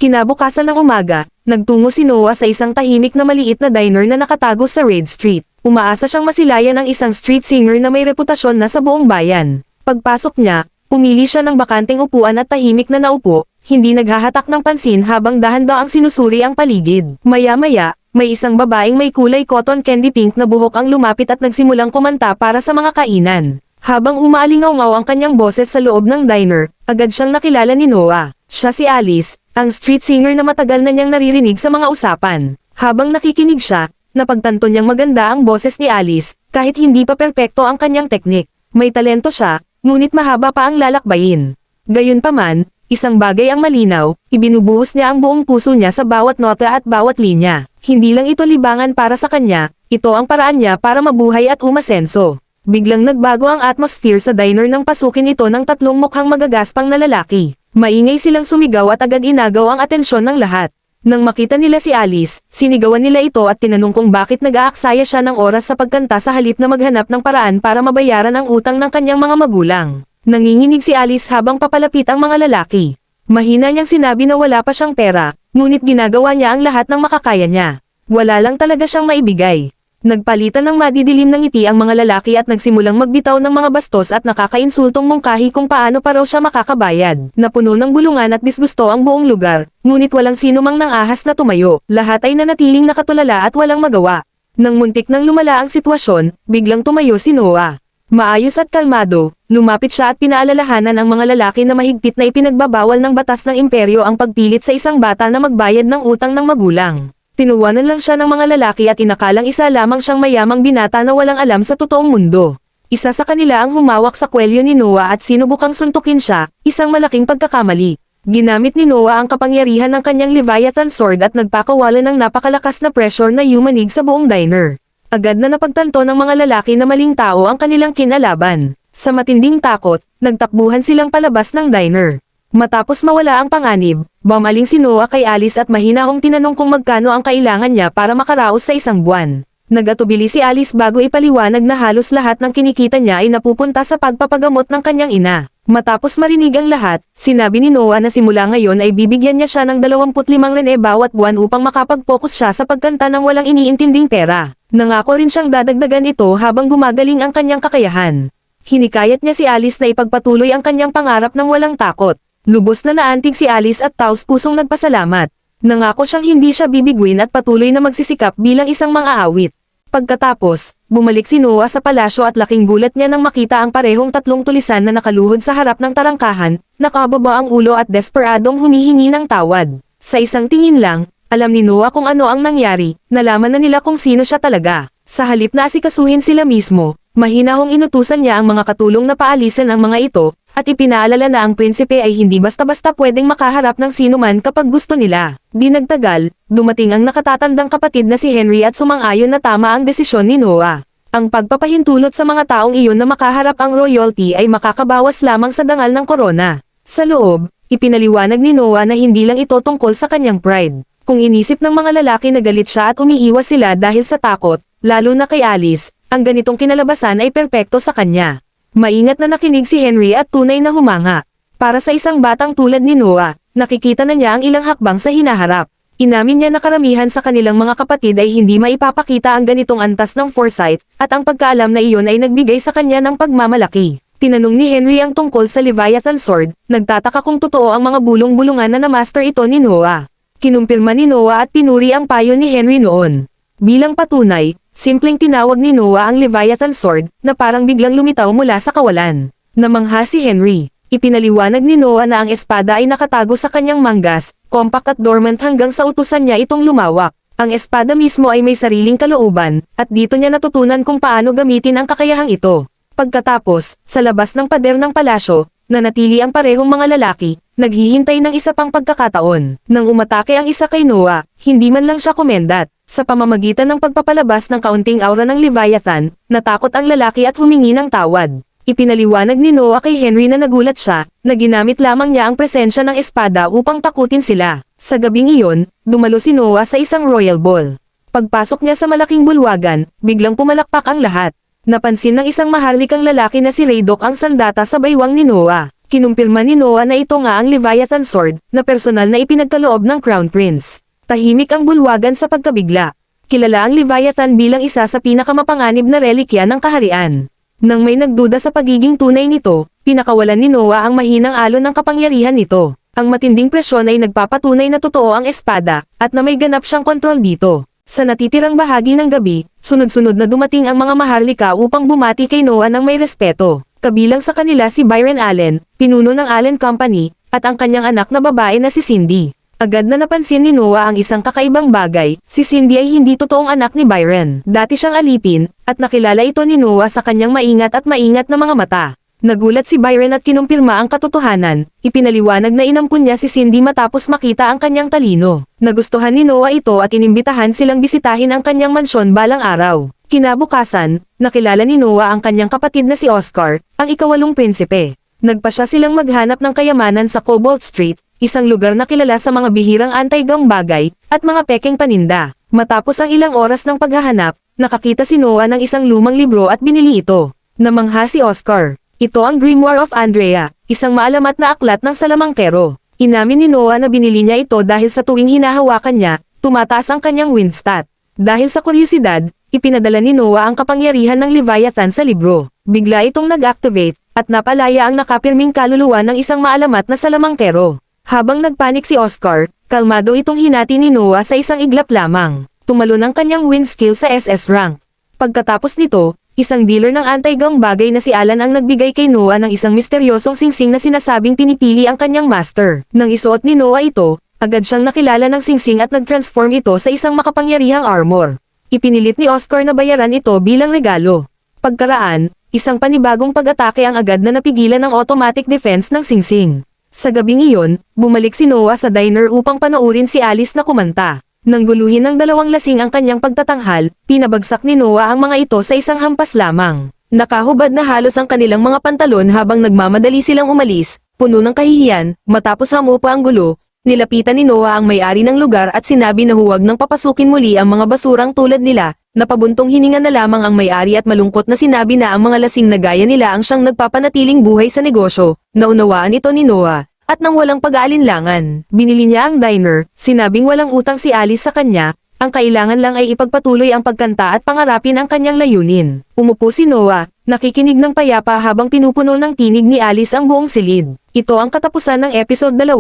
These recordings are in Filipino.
Kinabukasan ng umaga, nagtungo si Noah sa isang tahimik na maliit na diner na nakatago sa Red Street. Umaasa siyang masilayan ang isang street singer na may reputasyon na sa buong bayan. Pagpasok niya, pumili siya ng bakanting upuan at tahimik na naupo, hindi naghahatak ng pansin habang dahan-daang sinusuri ang paligid. Maya-maya, may isang babaeng may kulay cotton candy pink na buhok ang lumapit at nagsimulang kumanta para sa mga kainan. Habang umaalingaw-ngaw ang kanyang boses sa loob ng diner, agad siyang nakilala ni Noah. Siya si Alice, ang street singer na matagal na niyang naririnig sa mga usapan. Habang nakikinig siya, napagtanto niyang maganda ang boses ni Alice, kahit hindi pa perpekto ang kanyang teknik. May talento siya, ngunit mahaba pa ang lalakbayin. Gayunpaman, isang bagay ang malinaw, ibinubuhos niya ang buong puso niya sa bawat nota at bawat linya. Hindi lang ito libangan para sa kanya, ito ang paraan niya para mabuhay at umasenso. Biglang nagbago ang atmosphere sa diner nang pasukin ito ng tatlong mukhang magagaspang na lalaki. Maingay silang sumigaw at agad inagaw ang atensyon ng lahat. Nang makita nila si Alice, sinigawan nila ito at tinanong kung bakit nag-aaksaya siya ng oras sa pagkanta sa halip na maghanap ng paraan para mabayaran ang utang ng kanyang mga magulang. Nanginginig si Alice habang papalapit ang mga lalaki. Mahina niyang sinabi na wala pa siyang pera, ngunit ginagawa niya ang lahat ng makakaya niya. Wala lang talaga siyang maibigay. Nagpalitan ng madidilim ng ngiti ang mga lalaki at nagsimulang magbitaw ng mga bastos at nakakainsultong mungkahi kung paano pa raw siya makakabayad. Napuno ng bulungan at disgusto ang buong lugar, ngunit walang sino mang nangahas na tumayo. Lahat ay nanatiling nakatulala at walang magawa. Nang muntik nang lumala ang sitwasyon, biglang tumayo si Noah. Maayos at kalmado, lumapit siya at pinaalalahanan ang mga lalaki na mahigpit na ipinagbabawal ng batas ng imperyo ang pagpilit sa isang bata na magbayad ng utang ng magulang. Tinuwanan lang siya ng mga lalaki at inakalang isa lamang siyang mayamang binata na walang alam sa totoong mundo. Isa sa kanila ang humawak sa kwelyo ni Noah at sinubukang suntukin siya, isang malaking pagkakamali. Ginamit ni Noah ang kapangyarihan ng kanyang Leviathan sword at nagpakawalan ng napakalakas na pressure na yumanig sa buong diner. Agad na napagtanto ng mga lalaki na maling tao ang kanilang kinalaban. Sa matinding takot, nagtakbuhan silang palabas ng diner. Matapos mawala ang panganib, bumaling si Noah kay Alice at mahinahong tinanong kung magkano ang kailangan niya para makaraos sa isang buwan. Nagatubili si Alice bago ipaliwanag na halos lahat ng kinikita niya ay napupunta sa pagpapagamot ng kanyang ina. Matapos marinig ang lahat, sinabi ni Noah na simula ngayon ay bibigyan niya siya ng 25 rene bawat buwan upang makapag-focus siya sa pagkanta ng walang iniintinding pera. Nangako rin siyang dadagdagan ito habang gumagaling ang kanyang kakayahan. Hinikayat niya si Alice na ipagpatuloy ang kanyang pangarap ng walang takot. Lubos na naantig si Alice at taos-pusong nagpasalamat. Nangako siyang hindi siya bibiguin at patuloy na magsisikap bilang isang mang-aawit. Pagkatapos, bumalik si Noah sa palasyo at laking gulat niya nang makita ang parehong tatlong tulisan na nakaluhod sa harap ng tarangkahan, nakababa ang ulo at desperadong humihingi ng tawad. Sa isang tingin lang, alam ni Noah kung ano ang nangyari, nalaman na nila kung sino siya talaga. Sa halip na asikasuhin sila mismo, mahinahong inutusan niya ang mga katulong na paalisin ang mga ito, at ipinaalala na ang prinsipe ay hindi basta-basta pwedeng makaharap ng sinuman kapag gusto nila. Di nagtagal, dumating ang nakatatandang kapatid na si Henry at sumang-ayon na tama ang desisyon ni Noah. Ang pagpapahintulot sa mga taong iyon na makaharap ang royalty ay makakabawas lamang sa dangal ng korona. Sa loob, ipinaliwanag ni Noah na hindi lang ito tungkol sa kanyang pride. Kung inisip ng mga lalaki na galit siya at umiiwas sila dahil sa takot, lalo na kay Alice, ang ganitong kinalabasan ay perpekto sa kanya. Maingat na nakinig si Henry at tunay na humanga. Para sa isang batang tulad ni Noah, nakikita na niya ang ilang hakbang sa hinaharap. Inamin niya na karamihan sa kanilang mga kapatid ay hindi maipapakita ang ganitong antas ng foresight, at ang pagkaalam na iyon ay nagbigay sa kanya ng pagmamalaki. Tinanong ni Henry ang tungkol sa Leviathan sword, nagtataka kung totoo ang mga bulong-bulungan na na-master ito ni Noah. Kinumpirma ni Noah at pinuri ang payo ni Henry noon. Bilang patunay, simpleng tinawag ni Noah ang Leviathan sword, na parang biglang lumitaw mula sa kawalan. Namangha si Henry. Ipinaliwanag ni Noah na ang espada ay nakatago sa kanyang manggas, compact at dormant hanggang sa utusan niya itong lumawak. Ang espada mismo ay may sariling kalooban, at dito niya natutunan kung paano gamitin ang kakayahang ito. Pagkatapos, sa labas ng pader ng palasyo, nanatili ang parehong mga lalaki, naghihintay ng isa pang pagkakataon. Nang umatake ang isa kay Noah, hindi man lang siya kumendat. Sa pamamagitan ng pagpapalabas ng kaunting aura ng Leviathan, natakot ang lalaki at humingi ng tawad. Ipinaliwanag ni Noah kay Henry na nagulat siya, na ginamit lamang niya ang presensya ng espada upang takutin sila. Sa gabing iyon, dumalo si Noah sa isang royal ball. Pagpasok niya sa malaking bulwagan, biglang pumalakpak ang lahat. Napansin ng isang maharlikang lalaki na si Raydok ang sandata sa baywang ni Noah. Kinumpirma ni Noah na ito nga ang Leviathan Sword, na personal na ipinagkaloob ng Crown Prince. Tahimik ang bulwagan sa pagkabigla. Kilala ang Leviathan bilang isa sa pinakamapanganib na relikya ng kaharian. Nang may nagduda sa pagiging tunay nito, pinakawalan ni Noah ang mahinang alon ng kapangyarihan nito. Ang matinding presyon ay nagpapatunay na totoo ang espada, at na may ganap siyang kontrol dito. Sa natitirang bahagi ng gabi, sunod-sunod na dumating ang mga maharlika upang bumati kay Noah ng may respeto. Kabilang sa kanila si Byron Allen, pinuno ng Allen Company, at ang kanyang anak na babae na si Cindy. Agad na napansin ni Noah ang isang kakaibang bagay, si Cindy ay hindi totoong anak ni Byron. Dati siyang alipin, at nakilala ito ni Noah sa kanyang maingat na mga mata. Nagulat si Byron at kinumpirma ang katotohanan, ipinaliwanag na inampun niya si Cindy matapos makita ang kanyang talino. Nagustuhan ni Noah ito at inimbitahan silang bisitahin ang kanyang mansyon balang araw. Kinabukasan, nakilala ni Noah ang kanyang kapatid na si Oscar, ang ika-8 prinsipe. Nagpasya silang maghanap ng kayamanan sa Cobalt Street, isang lugar na kilala sa mga bihirang anti-gang bagay, at mga pekeng paninda. Matapos ang ilang oras ng paghahanap, nakakita si Noah ng isang lumang libro at binili ito. Namangha si Oscar. Ito ang Grimoire of Andrea, isang maalamat na aklat ng salamangkero. Inamin ni Noah na binili niya ito dahil sa tuwing hinahawakan niya, tumataas ang kanyang wind stat. Dahil sa kuryosidad, ipinadala ni Noah ang kapangyarihan ng Leviathan sa libro. Bigla itong nag-activate, at napalaya ang nakapirming kaluluwa ng isang maalamat na salamangkero. Habang nagpanik si Oscar, kalmado itong hinati ni Noah sa isang iglap lamang. Tumalon ang kanyang wind skill sa SS rank. Pagkatapos nito, isang dealer ng anti-gang bagay na si Alan ang nagbigay kay Noah ng isang misteryosong singsing na sinasabing pinipili ang kanyang master. Nang isuot ni Noah ito, agad siyang nakilala ng singsing at nag-transform ito sa isang makapangyarihang armor. Ipinilit ni Oscar na bayaran ito bilang regalo. Pagkaraan, isang panibagong pag-atake ang agad na napigilan ng automatic defense ng singsing. Sa gabing iyon, bumalik si Noah sa diner upang panoorin si Alice na kumanta. Nang guluhin ng dalawang lasing ang kanyang pagtatanghal, pinabagsak ni Noah ang mga ito sa isang hampas lamang. Nakahubad na halos ang kanilang mga pantalon habang nagmamadali silang umalis, puno ng kahihiyan. Matapos hamupa ang gulo, nilapitan ni Noah ang may-ari ng lugar at sinabi na huwag nang papasukin muli ang mga basurang tulad nila. Napabuntong hininga na lamang ang may-ari at malungkot na sinabi na ang mga lasing na gaya nila ang siyang nagpapanatiling buhay sa negosyo. Naunawaan ito ni Noah. At nang walang pag-aalinlangan, binili niya ang diner, sinabing walang utang si Alice sa kanya, ang kailangan lang ay ipagpatuloy ang pagkanta at pangarapin ang kanyang layunin. Umupo si Noah, nakikinig ng payapa habang pinupuno ng tinig ni Alice ang buong silid. Ito ang katapusan ng episode 2,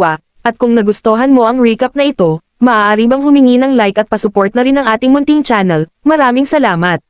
at kung nagustuhan mo ang recap na ito, maaari bang humingi ng like at pasupport na rin ang ating munting channel. Maraming salamat!